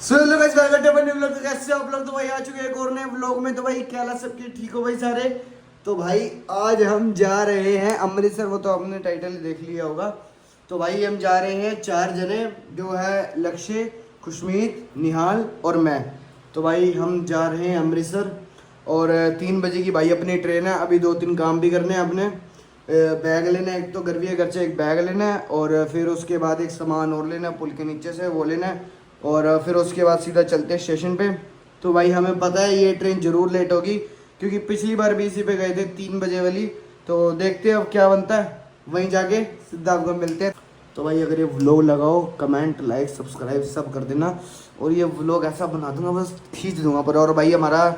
So hello guys, welcome to new vlog. कैसे हो आप लोग? तो भाई आ चुके हैं एक और नए व्लॉग में। तो भाई क्या हाल सबके, ठीक हो भाई सारे? तो भाई आज हम जा रहे हैं अमृतसर। वो तो आपने टाइटल ही देख लिया होगा। तो भाई हम जा रहे हैं 4 जने, जो है लक्ष्य, खुशमीत, निहाल और मैं। तो भाई हम जा रहे हैं अमृतसर और 3 बजे की भाई अपनी ट्रेन है। अभी 2-3 काम भी करने हैं अपने। बैग लेना है, एक तो गर्वी है घर से एक बैग लेना है और फिर उसके बाद एक सामान और लेना है पुल के नीचे से, वो लेना है और फिर उसके बाद सीधा चलते हैं स्टेशन पे। तो भाई हमें पता है ये ट्रेन ज़रूर लेट होगी, क्योंकि पिछली बार भी इसी पे गए थे 3 बजे वाली। तो देखते हैं अब क्या बनता है, वहीं जाके सीधा आपको मिलते हैं। तो भाई अगर ये व्लॉग लगाओ, कमेंट लाइक सब्सक्राइब सब कर देना। और ये व्लॉग ऐसा बना दूंगा, बस खींच दूंगा पर। और भाई हमारा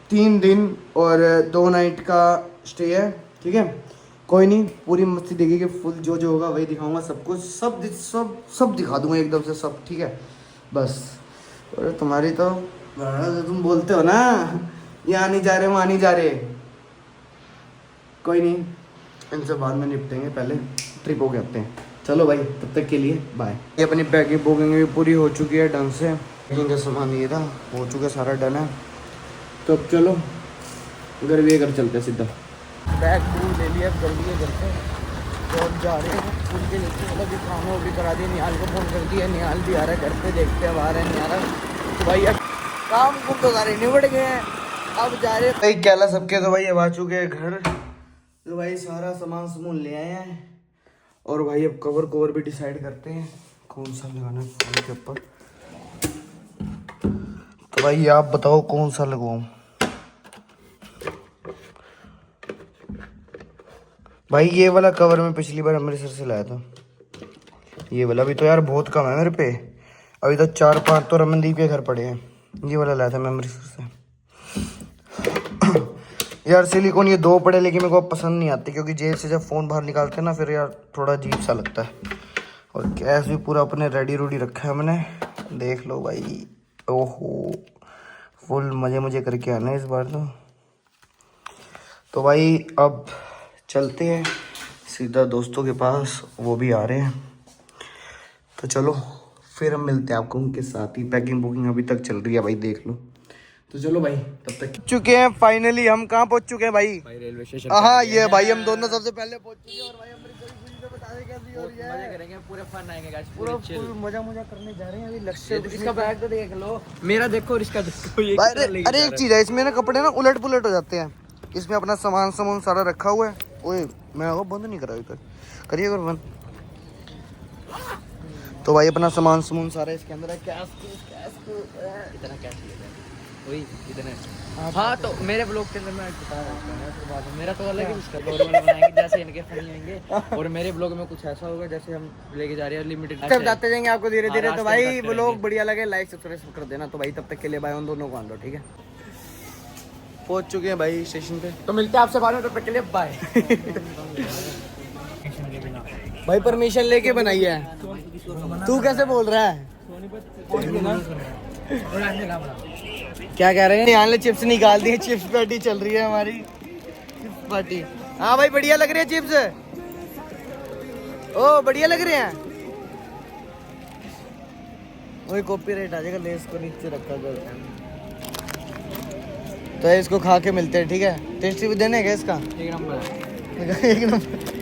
3 दिन और 2 नाइट का स्टे है, ठीक है। कोई नहीं, पूरी मस्ती देखेगी फुल, जो होगा वही दिखाऊंगा, सब कुछ सब सब सब दिखा दूंगा एकदम से सब, ठीक है बस। और तुम्हारी तो तुम बोलते हो ना यहाँ नहीं जा रहे वहाँ नहीं जा रहे, कोई नहीं, इनसे बाद में निपटेंगे, पहले ट्रिप हो के आते हैं। चलो भाई तब तक के लिए बाय। ये अपनी पैकिंग बुकिंग भी पूरी हो चुकी है ढंग से। पैकिंग का सामान ये था, हो चुका सारा डन है। तो अब चलो घर भी घर चलते हैं सीधा। बैग पूरी ले लिया जल्दी है घर से। तो अब जा रहे हैं पुल के नीचे, मतलब कि काम वो भी करा दिया। निहाल को फ़ोन कर दिया, निहाल भी आ रहा है घर पे, देखते हैं अब आ रहे हैं नहीं आ रहा। तो भाई अब काम कुम तो सारे निबट गए हैं, अब जा रहे हैं भाई क्या सबके। तो भाई अब आ चुके हैं घर। तो भाई सारा सामान समून ले आए हैं और भाई अब कवर भी डिसाइड करते हैं कौन सा लगाना है फोन के ऊपर। तो भाई आप बताओ कौन सा लगवाऊं। भाई ये वाला कवर मैं पिछली बार अमृतसर से लाया था, ये वाला भी तो यार बहुत कम है मेरे पे। अभी तो 4-5 तो रमनदीप के घर पड़े हैं। ये वाला लाया था मैं अमृतसर से। यार सिलिकॉन ये 2 पड़े, लेकिन मेरे को पसंद नहीं आती, क्योंकि जेब से जब फ़ोन बाहर निकालते हैं ना फिर यार थोड़ा अजीब सा लगता है। और गैस भी पूरा अपने रेडी रूडी रखा है मैंने, देख लो भाई। ओहो फुल मज़े करके आना है इस बार तो भाई अब चलते हैं सीधा दोस्तों के पास, वो भी आ रहे हैं। तो चलो फिर हम मिलते हैं आपको उनके साथ ही। पैकिंग बुकिंग अभी तक चल रही है भाई, देख लो। तो चलो भाई तब तक चुके हैं फाइनली। हम कहाँ पहुँच चुके हैं भाई रेलवे स्टेशन। हाँ ये भाई हम दोनों सबसे पहले पहुँच चुके हैं। और भाई अमृतसर की पूरी बता दें कैसी हो रही है। मजे करेंगे, पूरे फन आएंगे गाइस, पूरा फुल मजा करने जा रहे हैं अभी। लक्ष्य इसका बैग तो देख लो, मेरा देखो और इसका देखो। ये अरे एक चीज है इसमें ना, कपड़े ना उलट पुलट हो जाते हैं। इसमें अपना सामान सारा रखा हुआ है। ओए मैं वो बंद नहीं करा अभी तक, करिए अगर बंद। तो भाई अपना सामान सारा इसके अंदर है। कैश इतना कैश ले वही इतने। हाँ तो मेरे ब्लॉग के अंदर मैं बता रहा हूँ, मेरा तो अलग है, इसका ब्लॉग बनाएंगे जैसे इनके फनी होंगे। और मेरे ब्लॉग में कुछ ऐसा होगा जैसे हम लेके जा रहे हैं लिमिटेड, सब जाते जाएंगे आपको धीरे धीरे। तो भाई ब्लॉग बढ़िया लगे लाइक सब्सक्राइब कर देना। तो भाई तब तक के लिए भाई उन दोनों को आन दो, ठीक है। पहुंच चुके हैं भाई स्टेशन पे, तो मिलते हैं आपसे बाद में, तब तक के लिए बाय। भाई परमिशन लेके बनाई है, तू कैसे बोल रहा है? क्या कह रहे हैं? यहाँ ने चिप्स निकाल दी, चिप्स पार्टी चल रही है हमारी, चिप्स पार्टी। हाँ भाई बढ़िया लग रही है चिप्स, ओ बढ़िया लग रहे हैं। वही कॉपीराइट आ जाएगा, लेस को नीचे रखा कर। तो इसको खा के मिलते हैं, ठीक है। टेस्टी भी देने का इसका, एक नंबर एक नंबर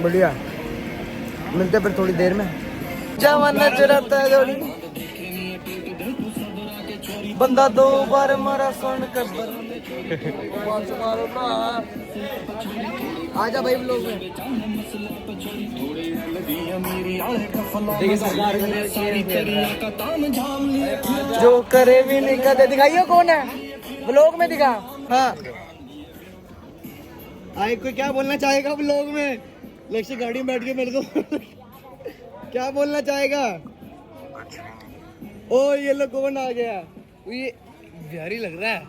बढ़िया। मिलते हैं फिर थोड़ी देर में। जवाना चढ़ाता है जोड़ी बंदा 2 बार मारा सुन कर। आजा भाई लोग में जो करे भी नहीं करते। दिखाइए कौन है ब्लॉग में, दिखा। हाँ आई कोई क्या बोलना चाहेगा ब्लॉग में? लक्ष्य गाड़ी में बैठ के मेरे को क्या बोलना चाहेगा? ओ ये लो कौन आ गया, ये बिहारी लग रहा है।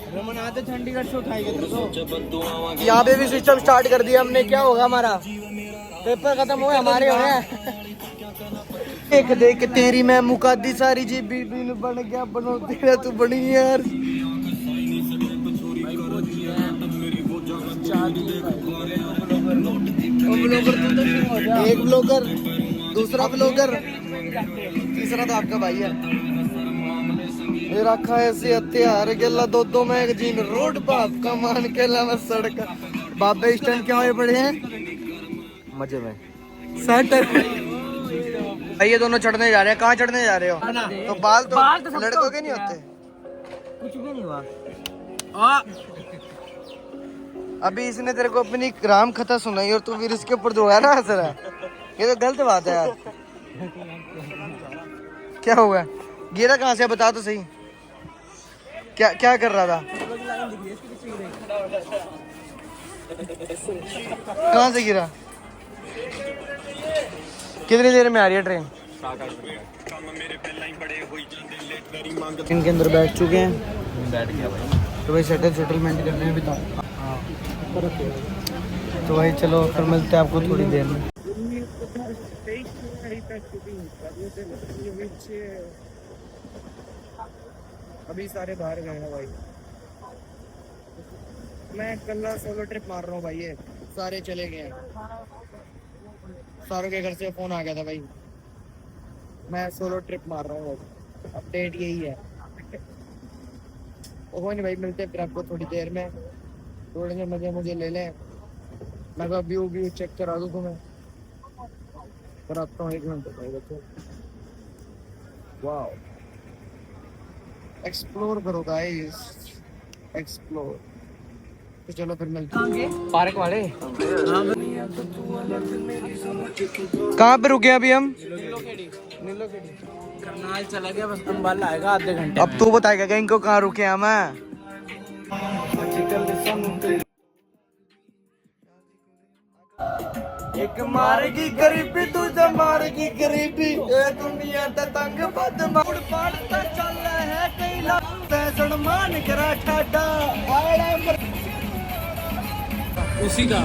रमन आते चंडीगढ़ से उठाएगा तो। यहाँ पे भी सिस्टम स्टार्ट कर दिया हमने, क्या होगा हमारा पेपर खत्म हुए हमारे हो देख देख तेरी मैं मुकादी सारी जी बीबी बन गया, बनो तेरा तू बनी यार। एक ब्लॉगर, दूसरा ब्लॉगर, तीसरा तो आपका भाई है। ये रखा है ऐसे हथियार गेला दो मैगजीन रोड बाप का मान के लावा सड़क बाबे स्टैंड क्या हुए पड़े हैं मजे में सेंटर। भाई ये दोनों चढ़ने जा रहे हैं। कहाँ चढ़ने जा रहे हो? तो बाल तो लड़कों के नहीं होते। कुछ भी नहीं हुआ। अभी इसने तेरे को अपनी राम कथा सुनाई और तू फिर इसके ऊपर दौड़ा ना हंस रहा है। ये तो गलत बात है यार। क्या हुआ? गिरा कहाँ से बता तो सही। क्या क्या कर रहा था? कहाँ से गिरा? कितनी देर में आ रही है ट्रेन? इनके अंदर बैठ चुके हैं। बैठ गया भाई। तो भाई सेटलमेंट करने में भी था। तो भाई चलो फिर मिलते हैं आपको थोड़ी देर में। अभी सारे बाहर गए हैं भाई। मैं कल सोलो ट्रिप मार रहा हूँ भाई। ये सारे चले गए हैं। सारों के घर से फोन आ गया था भाई। मैं सोलो ट्रिप मार रहा हूँ। अपडेट यही है। वो नहीं भाई, मिलते हैं फिर आपको थोड़ी देर में। थोड़े से मजे मुझे ले लें। मैं तो व्यू चेक करा दूँ तुम्हें। पर आता हूँ 1 घंटे भाई बच्चों। वाओ, एक्सप्लोर करो गाइस, एक्सप्लोर। तो चलो फिर मिलते हैं पार्क वाले। कहाँ पे रुके अभी हम? करनाल चला गया, बस अंबाला आएगा आधे घंटे। अब तू बताएगा कि इनको कहाँ रुके हम? एक मारेगी गरीबी तुझे मारेगी गरीबी ए दुनिया ते तंग बद मोड़ पड़ता चल है कई लाख मान करा ठाडा उसी का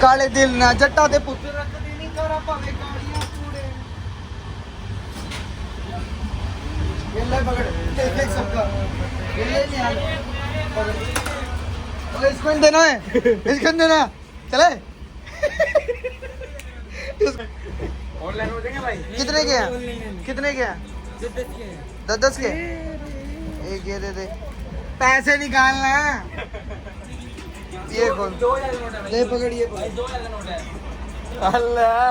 काले दिल ना जट्टा दे पुत्र रखदी नहीं करा भावे कालियां कूड़े। ये ले पकड़ देख सबका। ये ले नहीं हाल पकड़। इसको इन देना है, इसको इन देना चले। ऑनलाइन हो जाएंगे भाई। कितने के हैं? कितने के हैं? 10 के। एक ये दे दे, पैसे निकालना। ये कौन? 2000 नोट है ले पकड़ ये भाई। 2000 नोट है। अल्लाह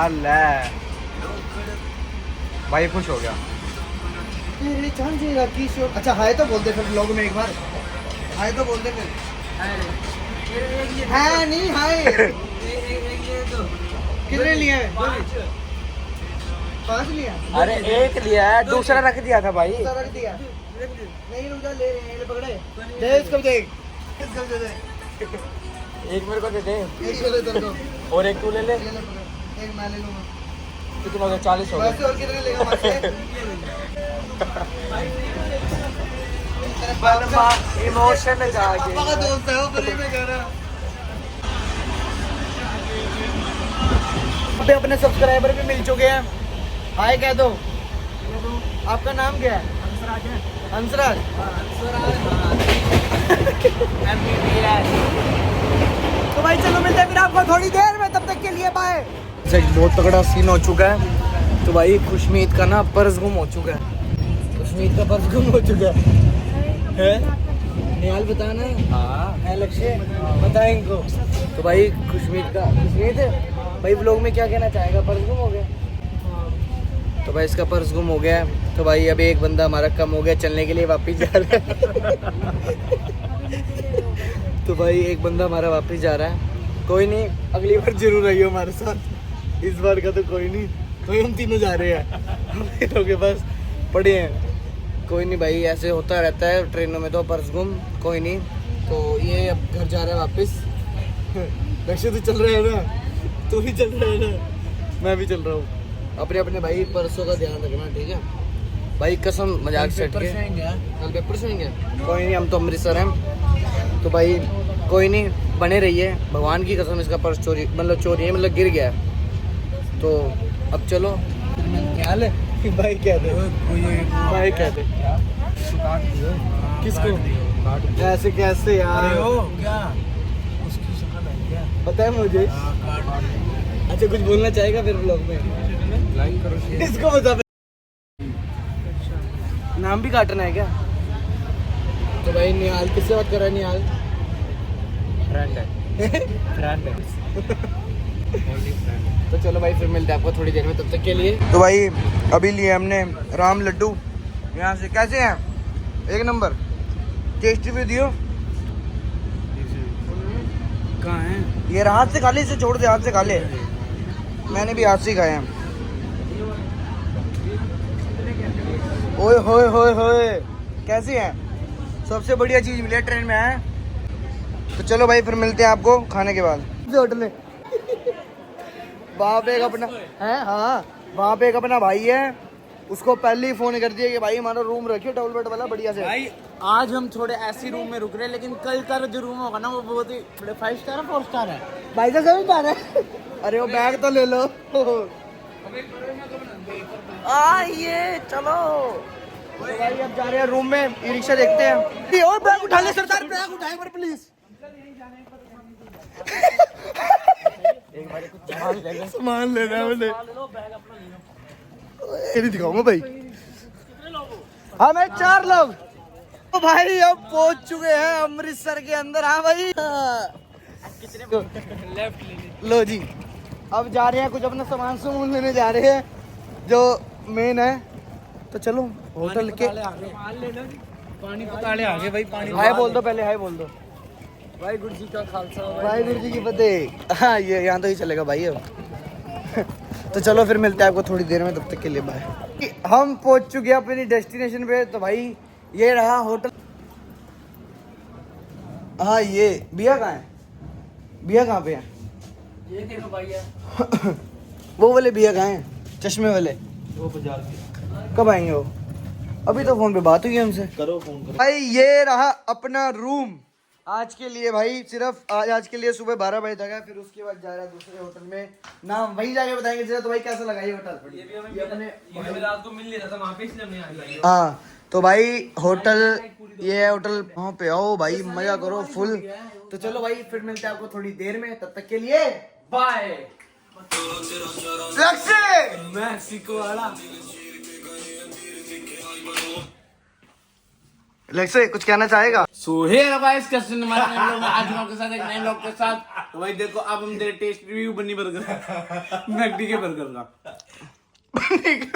अल्लाह भाई खुश हो गया। मेरे चांजेगा की शो। अच्छा हाय तो बोल दे फिर लोग में एक बार। हाय तो बोल दे फिर। है नहीं हाय। कितने लिए? 5 लिया। अरे एक लिया है, दूसरा रख दिया था भाई। दूसरा रख दिया। नहीं रुक जा, ले ले पकड़े। दे इसको दे। इसको दे दे। एक मेरे को दे दे। एक को दे तेरे को। और एक तू ले ले। ये ले पकड़। एक मैं ले लूंगा। कितना हो गया? 40 हो बस गया। और कितने लेगा मुझसे? इमोशन जागे। पापा का दोस्त है वो, फ्री में कह रहा। अभी अपने सब्सक्राइबर भी मिल चुके हैं। हाय कह दो। आपका नाम क्या है? हंसराज। तो भाई चलो मिलते हैं फिर आपको थोड़ी देर में, तब तक के लिए बाय। बहुत तगड़ा सीन हो चुका है। तो भाई खुशमीत का ना पर्स गुम हो चुका है। खुशमीत का पर्स गुम हो चुका है। निहाल बता ना। हाँ है लक्ष्य बता इनको। तो भाई खुशमीत भाई व्लॉग में क्या कहना चाहेगा? पर्स गुम हो गया। तो भाई इसका पर्स गुम हो गया है। तो भाई अभी एक बंदा हमारा कम हो गया, चलने के लिए वापस जा रहा है। तो भाई एक बंदा हमारा वापस जा रहा है। कोई नहीं, अगली बार जरूर आइए हमारे साथ। इस बार का तो कोई नहीं, तो हम तीनों जा रहे हैं। हम तीनों के पास पड़े हैं। कोई नहीं भाई, ऐसे होता रहता है ट्रेनों में तो पर्स गुम। कोई नहीं। तो ये अब घर जा रहा है वापस। लक्ष्य तो चल रहा है ना? तू भी चल रहा है ना? मैं भी चल रहा हूँ। अपने अपने भाई पर्सों का ध्यान रखना, ठीक है भाई? कसम मजाक से हट के। कल पेपर से आएंगे। कोई नहीं, हम तो अमृतसर हैं। तो भाई कोई नहीं, बने रहिए। भगवान की कसम इसका पर्स चोरी है, मतलब गिर गया। तो अब चलो। क्या हाल है भाई? क्या दे भाई, क्या दे किसको? ऐसे कैसे यार? क्या उसकी शक्ल है क्या? पता है मुझे। अच्छा कुछ बोलना चाहेगा फिर ब्लॉग में? लाइक करो शेयर। इसको बता। नाम भी काटना है क्या? तो भाई निहाल किससे बात कर रहा है? निहाल फ्रेंड है। फ्रेंड है। Only friend. तो चलो भाई फिर मिलते हैं आपको थोड़ी देर में, तब तक के लिए। तो भाई अभी लिए हमने राम लड्डू यहाँ से। कैसे हैं? एक नंबर। टेस्टी भी दियो। कहाँ है? ये हाथ से खा ले, इसे छोड़ दे, हाथ से खा ले। मैंने भी हाथ से ही खाए हैं। ओए होए होए होए, कैसे हैं? सबसे बढ़िया चीज मिली है ट्रेन में है। तो चलो भाई फिर मिलते हैं आपको खाने के बाद। होटल में वहाँ पे एक अपना है, हाँ वहाँ पे एक अपना भाई है, उसको पहले ही फोन कर दिया कि भाई हमारा रूम रखियो डबल बेड वाला बढ़िया से। भाई आज हम थोड़े ऐसी रूम में रुक रहे हैं, लेकिन कल का जो रूम होगा ना वो बहुत ही बड़े 5 स्टार है 4 स्टार है। भाई साहब सभी जा रहे हैं। अरे वो बैग तो ले लो। आइए चलो। तो भाई अब जा रहे हैं रूम में, ई रिक्शा देखते हैं। और बैग उठा ले सरदार, बैग उठाए पर प्लीज। सामान लेना है मुझे। ये नहीं दिखाऊंगा भाई। हाँ मैं 4 लोग। तो भाई अब पहुंच चुके हैं अमृतसर के अंदर। हाँ भाई लो जी, अब जा रहे हैं कुछ अपना सामान सुमान लेने जा रहे हैं जो मेन है। तो चलो होटल के पानी पताले आगे भाई। पानी हाय बोल दो पहले, हाय बोल दो। भाई गुरु जी का खालसा। भाई गुरु जी की फतेह। हाँ ये यहाँ तो ही चलेगा भाई अब। तो चलो फिर मिलते हैं आपको थोड़ी देर में, तब तक के लिए बाय। हम पहुंच चुके हैं अपनी डेस्टिनेशन पे। तो भाई ये रहा होटल। हाँ ये भैया कहाँ है? भैया कहाँ पे है? ये देखो भैया। वो वाले भैया कहाँ हैं? चश्मे वाले। वो बाजार के कब आएंगे वो? अभी तो फोन पे बात हुई हमसे। करो फोन करो। भाई ये रहा अपना रूम आज के लिए। भाई सिर्फ आज के लिए सुबह 12 बजे तक है, फिर उसके बाद जा रहा है दूसरे होटल में। नाम वहीं जाके बताएंगे जरा। तो भाई कैसा लगा ये होटल? ये अपने रात को मिल लेता था वहाँ पे, इसलिए हमने यहाँ लिया। हाँ तो भाई होटल ये है होटल। वहाँ पे आओ भाई, मजा करो फुल। तो चलो भाई फिर मिलते हैं आपको थोड़ी देर में, तब तक के लिए बाय। मैक्सिको वाला लेक्से कुछ कहना चाहेगा? सो हे गाइस, कैसे हमारे नए लोग आज हम आपके साथ एक नए लोग के साथ। तो भाई देखो अब हम तेरे टेस्ट रिव्यू बनी बर्गर मैकडी के बर्गर का।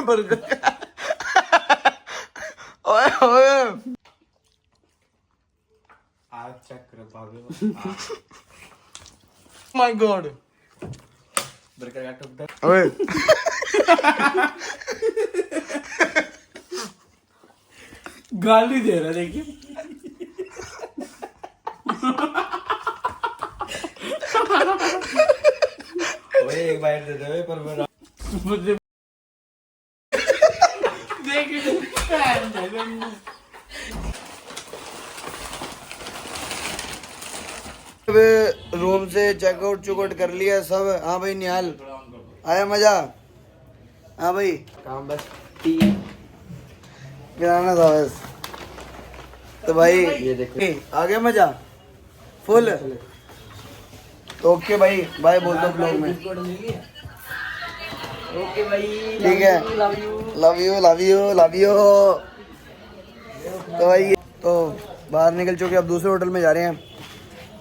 बर्गर ओए ओए आज चेक कर पागल। माय गॉड बर्गर का टुकड़ा। ओए गाली दे रहा देखिए। ओए एक बाइट दे दे पर मेरा मुझे देखिए रूम से चेकआउट चुकआउट कर लिया सब। हाँ भाई निहाल आया मजा? हाँ भाई काम बस टी गिराना था बस। तो भाई ये देखो। आ गया मजा फुल। तो ओके भाई बाय बोल दो ब्लॉग में। ओके भाई ठीक है, love you. Love you love you love you. तो भाई तो बाहर निकल चुके, अब दूसरे होटल में जा रहे हैं।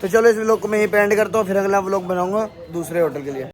तो चलो इस व्लॉग को मैं यहीं पे एंड करता हूँ, फिर अगला व्लॉग बनाऊंगा दूसरे होटल के लिए।